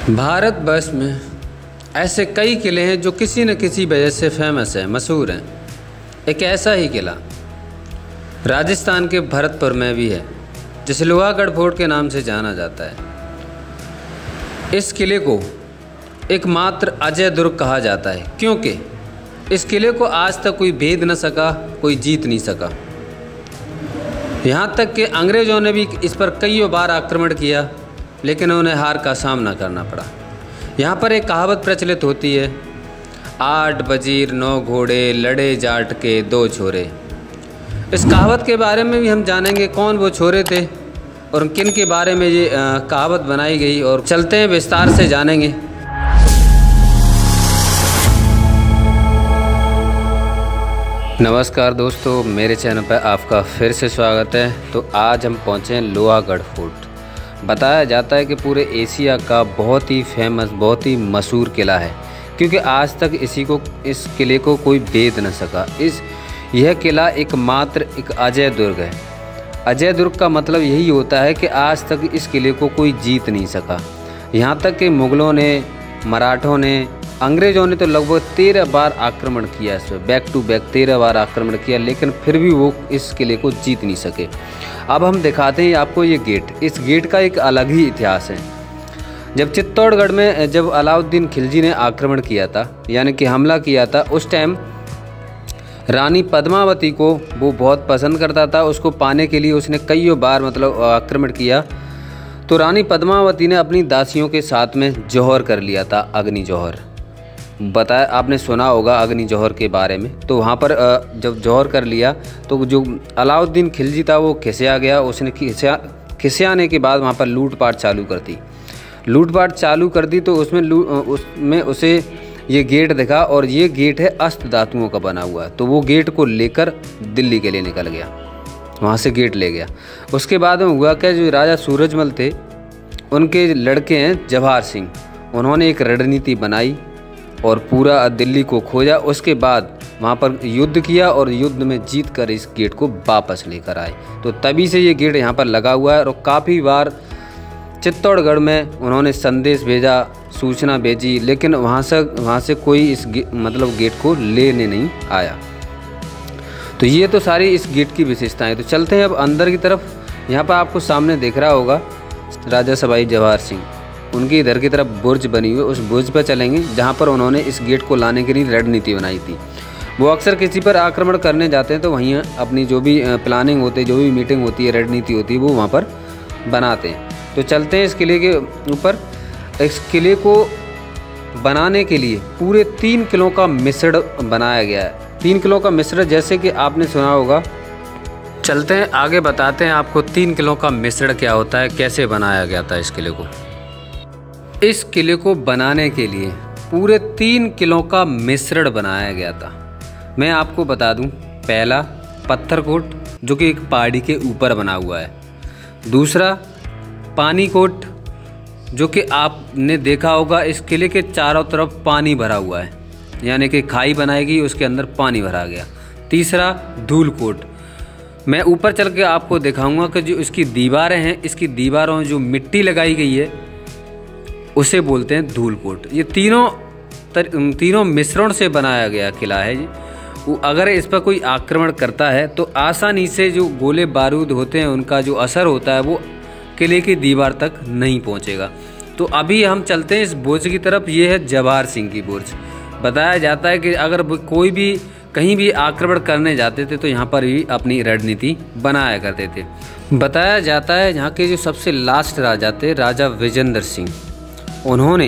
भारतवर्ष में ऐसे कई किले हैं जो किसी न किसी वजह से फेमस हैं, मशहूर हैं। एक ऐसा ही किला राजस्थान के भरतपुर में भी है, जिसे लोहागढ़ फोर्ट के नाम से जाना जाता है। इस किले को एकमात्र अजय दुर्ग कहा जाता है, क्योंकि इस किले को आज तक कोई भेद न सका, कोई जीत नहीं सका। यहाँ तक कि अंग्रेज़ों ने भी इस पर कई बार आक्रमण किया, लेकिन उन्हें हार का सामना करना पड़ा। यहाँ पर एक कहावत प्रचलित होती है, 8 वजीर 9 घोड़े लड़े जाट के 2 छोरे। इस कहावत के बारे में भी हम जानेंगे कौन वो छोरे थे और किन के बारे में ये कहावत बनाई गई, और चलते हैं विस्तार से जानेंगे। नमस्कार दोस्तों, मेरे चैनल पर आपका फिर से स्वागत है। तो आज हम पहुँचे हैं लोहागढ़ फोर्ट। बताया जाता है कि पूरे एशिया का बहुत ही फेमस, बहुत ही मशहूर किला है, क्योंकि आज तक इस किले को कोई भेद न सका। यह किला एकमात्र एक अजय दुर्ग है। अजय दुर्ग का मतलब यही होता है कि आज तक इस किले को कोई जीत नहीं सका। यहाँ तक कि मुग़लों ने, मराठों ने, अंग्रेज़ों ने तो लगभग 13 बार आक्रमण किया, इस पर बैक टू बैक 13 बार आक्रमण किया, लेकिन फिर भी वो इस किले को जीत नहीं सके। अब हम दिखाते हैं आपको ये गेट। इस गेट का एक अलग ही इतिहास है। जब चित्तौड़गढ़ में जब अलाउद्दीन खिलजी ने आक्रमण किया था, यानी कि हमला किया था, उस टाइम रानी पद्मावती को वो बहुत पसंद करता था। उसको पाने के लिए उसने कई बार आक्रमण किया। तो रानी पद्मावती ने अपनी दासियों के साथ में जौहर कर लिया था, अग्नि जौहर। बताया, आपने सुना होगा अग्नि जौहर के बारे में। तो वहाँ पर जब जौहर कर लिया तो जो अलाउद्दीन खिलजी था वो खिसिया गया। उसने खिसियाने के बाद वहाँ पर लूटपाट चालू कर दी। तो उसमें उसे ये गेट दिखा, और ये गेट है अष्ट धातुओं का बना हुआ। तो वो गेट को लेकर दिल्ली के लिए निकल गया, वहाँ से गेट ले गया। उसके बाद में हुआ क्या, जो राजा सूरजमल थे उनके लड़के हैं जवाहर सिंह, उन्होंने एक रणनीति बनाई और पूरा दिल्ली को खोजा। उसके बाद वहाँ पर युद्ध किया और युद्ध में जीत कर इस गेट को वापस लेकर आए। तो तभी से ये गेट यहाँ पर लगा हुआ है। और काफ़ी बार चित्तौड़गढ़ में उन्होंने संदेश भेजा, सूचना भेजी, लेकिन वहाँ से कोई इस गेट को लेने नहीं आया। तो ये तो सारी इस गेट की विशेषताएँ। तो चलते हैं अब अंदर की तरफ। यहाँ पर आपको सामने दिख रहा होगा राजा सवाई जवाहर सिंह, उनकी इधर की तरफ बुर्ज बनी हुई है। उस बुर्ज पर चलेंगे जहाँ पर उन्होंने इस गेट को लाने के लिए रणनीति बनाई थी। वो अक्सर किसी पर आक्रमण करने जाते हैं तो वहीं अपनी जो भी प्लानिंग होती है, जो भी मीटिंग होती है, रणनीति होती है, वो वहाँ पर बनाते हैं। तो चलते हैं इस किले के ऊपर। इस किले को बनाने के लिए पूरे 3 किलों का मिश्रण बनाया गया है। 3 किलों का मिश्रण, जैसे कि आपने सुना होगा। चलते हैं आगे, बताते हैं आपको 3 किलों का मिश्रण क्या होता है, कैसे बनाया गया था इस किले को। इस किले को बनाने के लिए पूरे 3 किलों का मिश्रण बनाया गया था। मैं आपको बता दूं, पहला पत्थर कोट, जो कि एक पहाड़ी के ऊपर बना हुआ है। दूसरा पानी कोट, जो कि आपने देखा होगा इस किले के चारों तरफ पानी भरा हुआ है, यानी कि खाई बनाई गई, उसके अंदर पानी भरा गया। तीसरा धूल कोट। मैं ऊपर चल के आपको दिखाऊंगा कि जो इसकी दीवारें हैं, इसकी दीवारों में जो मिट्टी लगाई गई है उसे बोलते हैं धूल कोट। ये तीनों मिश्रण से बनाया गया किला है जी। अगर इस पर कोई आक्रमण करता है तो आसानी से जो गोले बारूद होते हैं उनका जो असर होता है वो किले की दीवार तक नहीं पहुंचेगा। तो अभी हम चलते हैं इस बुर्ज की तरफ। ये है जवाहर सिंह की बुर्ज। बताया जाता है कि अगर कोई भी कहीं भी आक्रमण करने जाते थे तो यहाँ पर ही अपनी रणनीति बनाया करते थे। बताया जाता है यहाँ के जो सबसे लास्ट राजा थे, राजा विजेंद्र सिंह, उन्होंने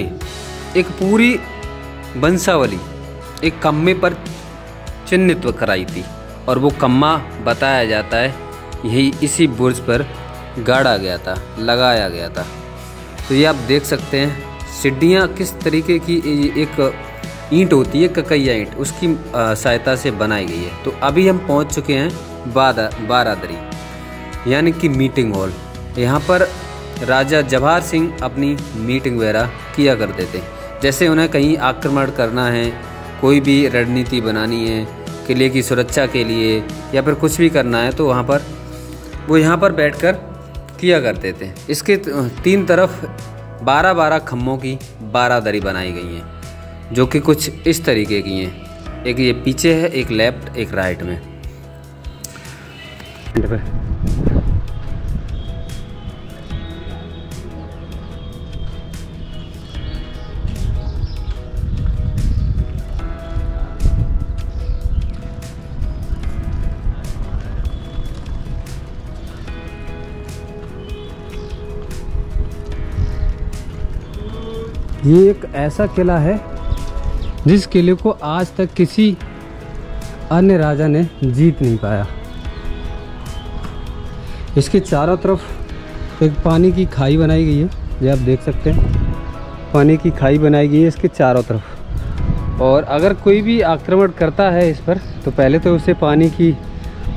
एक पूरी वंशावली एक कम्मे पर चिन्हित कराई थी, और वो कम्मा बताया जाता है यही इसी बुर्ज पर गाड़ा गया था, लगाया गया था। तो ये आप देख सकते हैं सीढ़ियाँ किस तरीके की, एक ईंट होती है, ककैया ईंट, उसकी सहायता से बनाई गई है। तो अभी हम पहुंच चुके हैं बारादरी, यानी कि मीटिंग हॉल। यहाँ पर राजा जवाहर सिंह अपनी मीटिंग वगैरह किया करते थे। जैसे उन्हें कहीं आक्रमण करना है, कोई भी रणनीति बनानी है किले की सुरक्षा के लिए, या फिर कुछ भी करना है, तो वो यहाँ पर बैठकर किया करते थे। इसके 3 तरफ 12-12 खम्भों की 12 दरी बनाई गई हैं, जो कि कुछ इस तरीके की हैं। एक ये पीछे है, एक लेफ्ट, एक राइट में। ये एक ऐसा किला है जिस किले को आज तक किसी अन्य राजा ने जीत नहीं पाया। इसके चारों तरफ एक पानी की खाई बनाई गई है, ये आप देख सकते हैं। पानी की खाई बनाई गई है इसके चारों तरफ, और अगर कोई भी आक्रमण करता है इस पर तो पहले तो उसे पानी की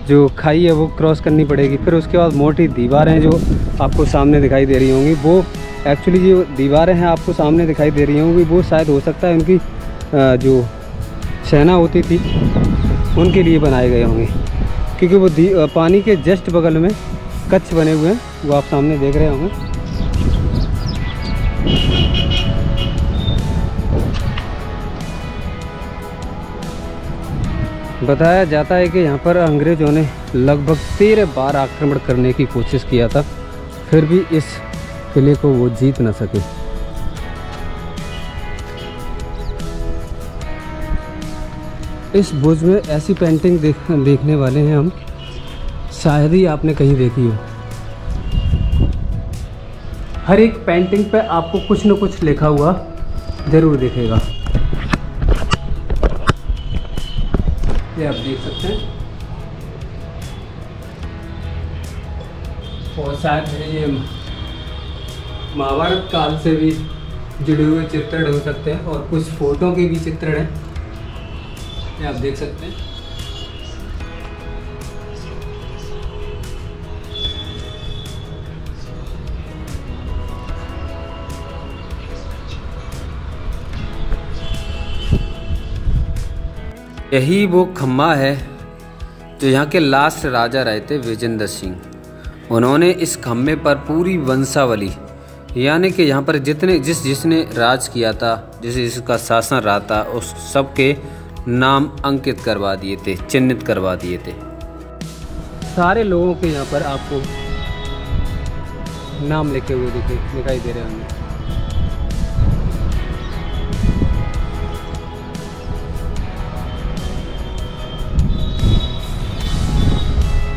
जो खाई है वो क्रॉस करनी पड़ेगी। फिर उसके बाद मोटी दीवारें जो आपको सामने दिखाई दे रही होंगी, वो एक्चुअली जो दीवारें हैं आपको सामने दिखाई दे रही होंगी, वो शायद हो सकता है उनकी जो सेना होती थी उनके लिए बनाए गए होंगे, क्योंकि वो पानी के जस्ट बगल में कच्छ बने हुए हैं, वो आप सामने देख रहे होंगे। बताया जाता है कि यहाँ पर अंग्रेज़ों ने लगभग 13 बार आक्रमण करने की कोशिश किया था, फिर भी इस किले को वो जीत न सके। इस बुर्ज में ऐसी पेंटिंग देखने वाले हैं हम, शायद ही आपने कहीं देखी हो। हर एक पेंटिंग पे आपको कुछ न कुछ लिखा हुआ ज़रूर दिखेगा। ये आप देख सकते हैं, और शायद ये महाभारत काल से भी जुड़े हुए चित्रण हो सकते हैं, और कुछ फोटो के भी चित्रण हैं, ये आप देख सकते हैं। यही वो खम्मा है जो यहाँ के लास्ट राजा रहे थे, विजेंद्र सिंह। उन्होंने इस खम्भे पर पूरी वंशावली, यानी कि यहाँ पर जिसने राज किया था, जिसका शासन रहा था, उस सब के नाम अंकित करवा दिए थे, चिन्हित करवा दिए थे। सारे लोगों के यहाँ पर आपको नाम लिखे हुए दिखाई दे रहे होंगे।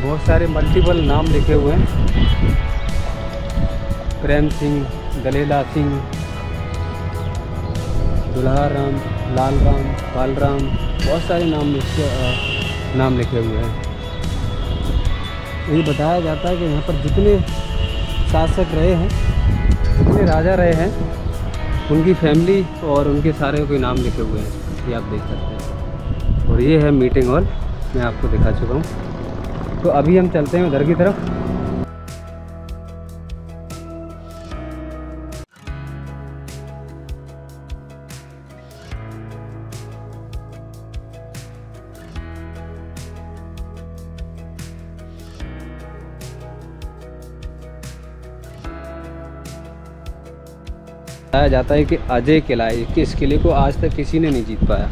बहुत सारे मल्टीपल नाम लिखे हुए हैं, प्रेम सिंह, दलेला सिंह, दुल्हा राम, लाल राम, बालराम, बहुत सारे नाम लिखे हुए हैं। ये बताया जाता है कि यहाँ पर जितने शासक रहे हैं, जितने राजा रहे हैं, उनकी फैमिली और उनके सारे कोई नाम लिखे हुए हैं, ये आप देख सकते हैं। और ये है मीटिंग हॉल, मैं आपको दिखा चुका हूँ। तो अभी हम चलते हैं उधर की तरफ। बताया जाता है कि अजय किला है, कि इस किले को आज तक किसी ने नहीं जीत पाया।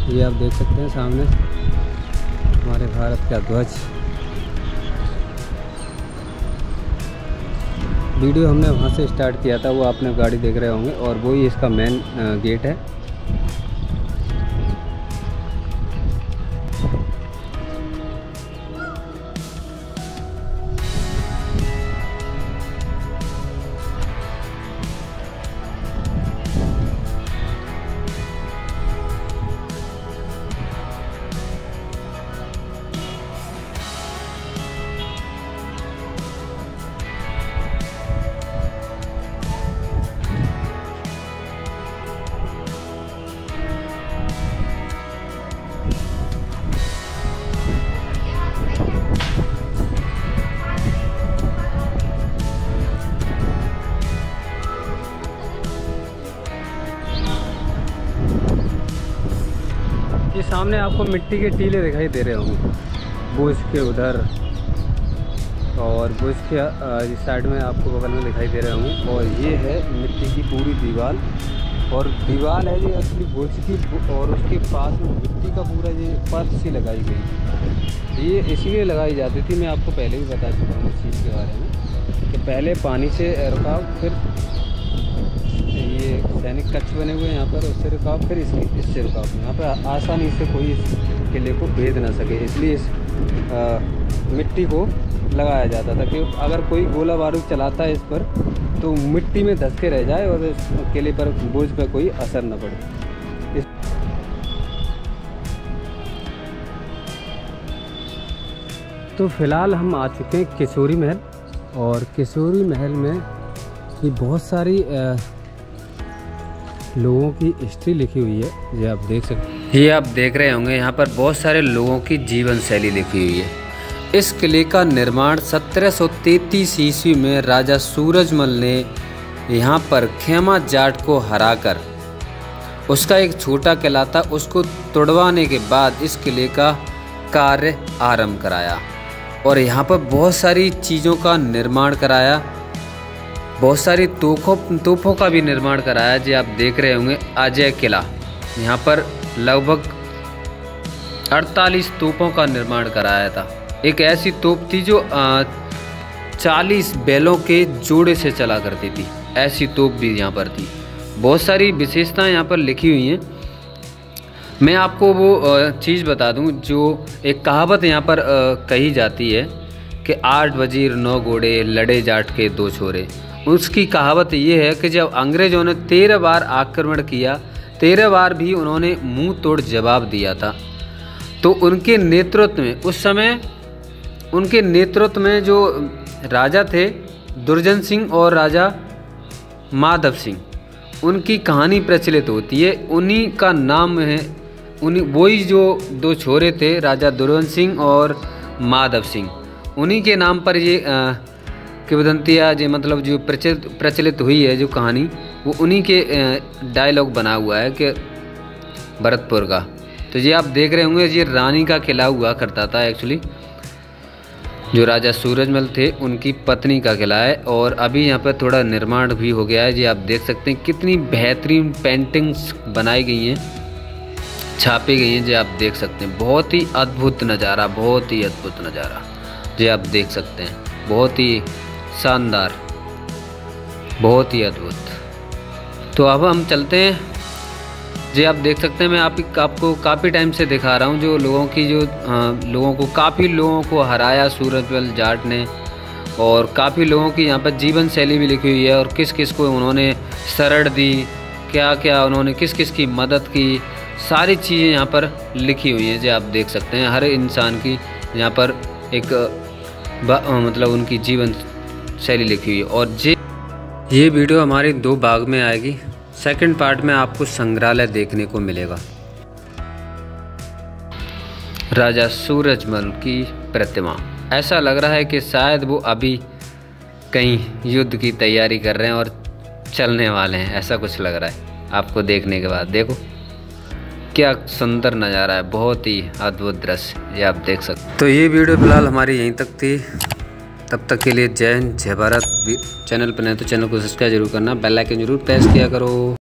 ये आप देख सकते हैं सामने हमारे भारत का ध्वज। वीडियो हमने वहाँ से स्टार्ट किया था, वो आपने गाड़ी देख रहे होंगे, और वो ही इसका मेन गेट है। ये सामने आपको मिट्टी के टीले दिखाई दे रहे होंगे, बुर्ज के उधर और बुर्ज के इस साइड में आपको बगल में दिखाई दे रहे होंगे। और ये है मिट्टी की पूरी दीवार, और दीवार है ये असली बुर्ज की, और उसके पास में मिट्टी का पूरा ये परत सी लगाई गई। ये इसलिए लगाई जाती थी, मैं आपको पहले भी बता चुका हूँ इस चीज़ के बारे में, कि पहले पानी से रुकाव, फिर ये सैनिक कक्ष बने हुए हैं यहाँ पर, उससे रुकाव, फिर इससे रुकाव। यहाँ पर आसानी से कोई इस किले को भेद ना सके, इसलिए इस मिट्टी को लगाया जाता था कि अगर कोई गोला बारूद चलाता है इस पर तो मिट्टी में धंस के रह जाए और इस किले पर, बुर्ज पर कोई असर न पड़े। तो फिलहाल हम आ चुके हैं किशोरी महल, और किशोरी महल में ये बहुत सारी लोगों की हिस्ट्री लिखी हुई है, ये आप देख सकते हैं। ये आप देख रहे होंगे यहाँ पर बहुत सारे लोगों की जीवन शैली लिखी हुई है। इस किले का निर्माण 1733 ईस्वी में राजा सूरजमल ने यहाँ पर खेमा जाट को हराकर उसका एक छोटा किला था, उसको तोड़वाने के बाद इस किले का कार्य आरंभ कराया और यहाँ पर बहुत सारी चीज़ों का निर्माण कराया, बहुत सारी तोपों का भी निर्माण कराया। जो आप देख रहे होंगे अजय किला, यहाँ पर लगभग 48 तोपों का निर्माण कराया था। एक ऐसी तोप थी जो 40 बैलों के जोड़े से चला करती थी, ऐसी तोप भी यहाँ पर थी। बहुत सारी विशेषताएं यहाँ पर लिखी हुई हैं। मैं आपको वो चीज़ बता दूं, जो एक कहावत यहाँ पर कही जाती है कि 8 वजीर 9 घोड़े लड़े जाट के 2 छोरे। उसकी कहावत ये है कि जब अंग्रेज़ों ने 13 बार आक्रमण किया, 13 बार भी उन्होंने मुंह तोड़ जवाब दिया था, तो उनके नेतृत्व में, उस समय उनके नेतृत्व में जो राजा थे दुर्जन सिंह और राजा माधव सिंह, उनकी कहानी प्रचलित होती है। उन्हीं का नाम है, उन्हीं वही जो 2 छोरे थे राजा दुर्जन सिंह और माधव सिंह, उन्हीं के नाम पर ये किंवदंतियाँ जो मतलब जो प्रचलित हुई है जो कहानी, वो उन्हीं के डायलॉग बना हुआ है कि भरतपुर का। तो ये आप देख रहे होंगे, ये रानी का किला हुआ करता था एक्चुअली, जो राजा सूरजमल थे उनकी पत्नी का किला है। और अभी यहाँ पर थोड़ा निर्माण भी हो गया है। जी आप देख सकते हैं कितनी बेहतरीन पेंटिंग्स बनाई गई हैं, छापी गई हैं। जी आप देख सकते हैं बहुत ही अद्भुत नज़ारा, बहुत ही अद्भुत नज़ारा जी आप देख सकते हैं, बहुत ही शानदार, बहुत ही अद्भुत। तो अब हम चलते हैं। जी आप देख सकते हैं, मैं आपको काफ़ी टाइम से दिखा रहा हूँ जो काफ़ी लोगों को हराया सूरजमल जाट ने, और काफ़ी लोगों की यहाँ पर जीवन शैली भी लिखी हुई है, और किस किस को उन्होंने शरण दी, क्या क्या उन्होंने किस किस की मदद की, सारी चीज़ें यहाँ पर लिखी हुई हैं। जी आप देख सकते हैं हर इंसान की यहाँ पर एक मतलब उनकी जीवन शैली लिखी हुई है। और ये वीडियो हमारी 2 भाग में आएगी। सेकंड पार्ट में आपको संग्रहालय देखने को मिलेगा, राजा सूरजमल की प्रतिमा। ऐसा लग रहा है कि शायद वो अभी कहीं युद्ध की तैयारी कर रहे हैं और चलने वाले हैं, ऐसा कुछ लग रहा है आपको देखने के बाद। देखो क्या सुंदर नज़ारा है, बहुत ही अद्भुत दृश्य, ये आप देख सकते। तो ये वीडियो फिलहाल हमारी यहीं तक थी, तब तक के लिए जय हिंद, जय भारत। चैनल पर नहीं तो चैनल को सब्सक्राइब जरूर करना, बेल आइकन जरूर प्रेस किया करो।